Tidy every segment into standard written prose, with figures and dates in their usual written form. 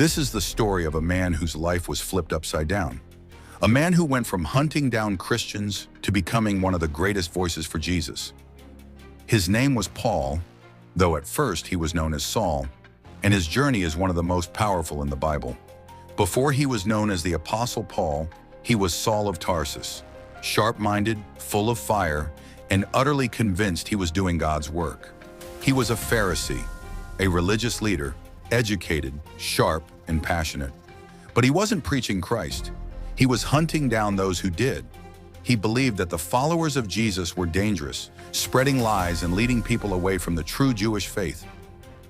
This is the story of a man whose life was flipped upside down. A man who went from hunting down Christians to becoming one of the greatest voices for Jesus. His name was Paul, though at first he was known as Saul, and his journey is one of the most powerful in the Bible. Before he was known as the Apostle Paul, he was Saul of Tarsus, sharp-minded, full of fire, and utterly convinced he was doing God's work. He was a Pharisee, a religious leader, educated, sharp, and passionate. But he wasn't preaching Christ. He was hunting down those who did. He believed that the followers of Jesus were dangerous, spreading lies and leading people away from the true Jewish faith.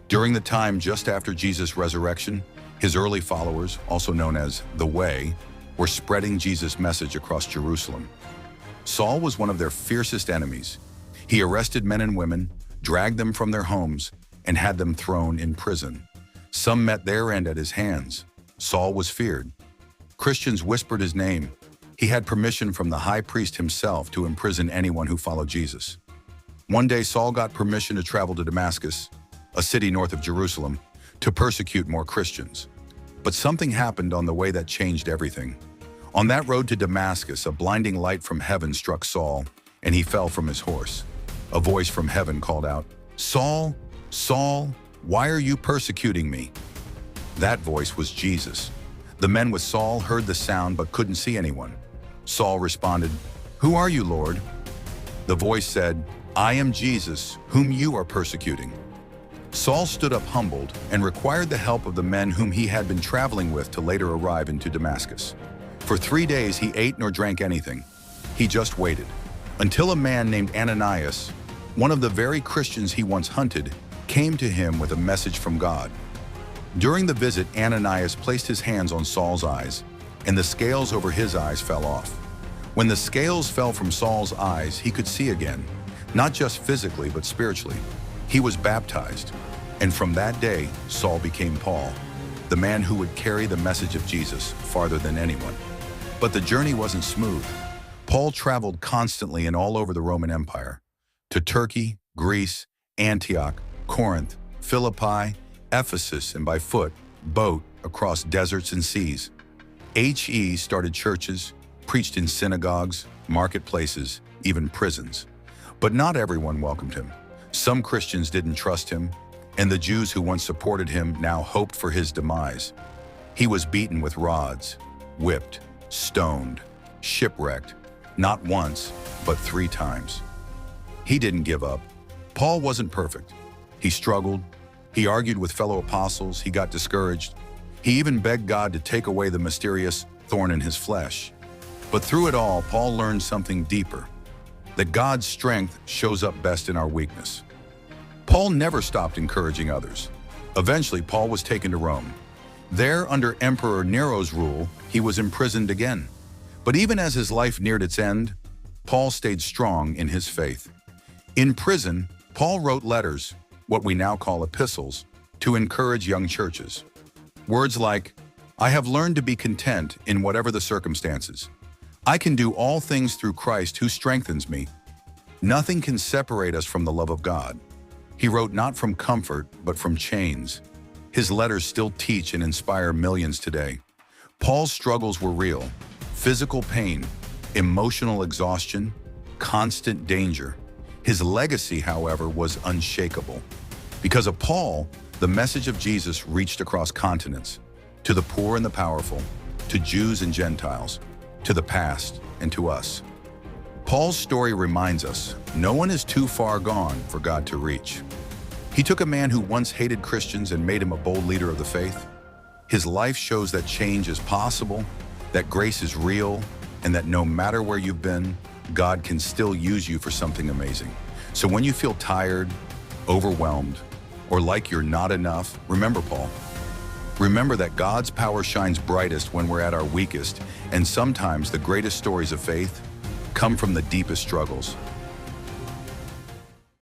During the time just after Jesus' resurrection, his early followers, also known as the Way, were spreading Jesus' message across Jerusalem. Saul was one of their fiercest enemies. He arrested men and women, dragged them from their homes, and had them thrown in prison. Some met their end at his hands. Saul was feared. Christians whispered his name. He had permission from the high priest himself to imprison anyone who followed Jesus. One day, Saul got permission to travel to Damascus, a city north of Jerusalem, to persecute more Christians. But something happened on the way that changed everything. On that road to Damascus, a blinding light from heaven struck Saul, and he fell from his horse. A voice from heaven called out, "Saul, Saul, why are you persecuting me?" That voice was Jesus. The men with Saul heard the sound but couldn't see anyone. Saul responded, "Who are you, Lord?" The voice said, "I am Jesus, whom you are persecuting." Saul stood up humbled and required the help of the men whom he had been traveling with to later arrive into Damascus. For 3 days he ate nor drank anything. He just waited, until a man named Ananias, one of the very Christians he once hunted, came to him with a message from God. During the visit, Ananias placed his hands on Saul's eyes, and the scales over his eyes fell off. When the scales fell from Saul's eyes, he could see again, not just physically but spiritually. He was baptized, and from that day, Saul became Paul, the man who would carry the message of Jesus farther than anyone. But the journey wasn't smooth. Paul traveled constantly and all over the Roman Empire, to Turkey, Greece, Antioch, Corinth, Philippi, Ephesus, and by foot, boat, across deserts and seas. He started churches, preached in synagogues, marketplaces, even prisons. But not everyone welcomed him. Some Christians didn't trust him, and the Jews who once supported him now hoped for his demise. He was beaten with rods, whipped, stoned, shipwrecked, not once, but 3 times. He didn't give up. Paul wasn't perfect. He struggled. He argued with fellow apostles. He got discouraged. He even begged God to take away the mysterious thorn in his flesh. But through it all, Paul learned something deeper, that God's strength shows up best in our weakness. Paul never stopped encouraging others. Eventually, Paul was taken to Rome. There, under Emperor Nero's rule, he was imprisoned again. But even as his life neared its end, Paul stayed strong in his faith. In prison, Paul wrote letters, what we now call epistles, to encourage young churches. Words like, "I have learned to be content in whatever the circumstances. I can do all things through Christ who strengthens me. Nothing can separate us from the love of God." He wrote not from comfort, but from chains. His letters still teach and inspire millions today. Paul's struggles were real: physical pain, emotional exhaustion, constant danger. His legacy, however, was unshakable. Because of Paul, the message of Jesus reached across continents, to the poor and the powerful, to Jews and Gentiles, to the past and to us. Paul's story reminds us, no one is too far gone for God to reach. He took a man who once hated Christians and made him a bold leader of the faith. His life shows that change is possible, that grace is real, and that no matter where you've been, God can still use you for something amazing. So when you feel tired, overwhelmed, or like you're not enough, remember Paul. Remember that God's power shines brightest when we're at our weakest, and sometimes the greatest stories of faith come from the deepest struggles.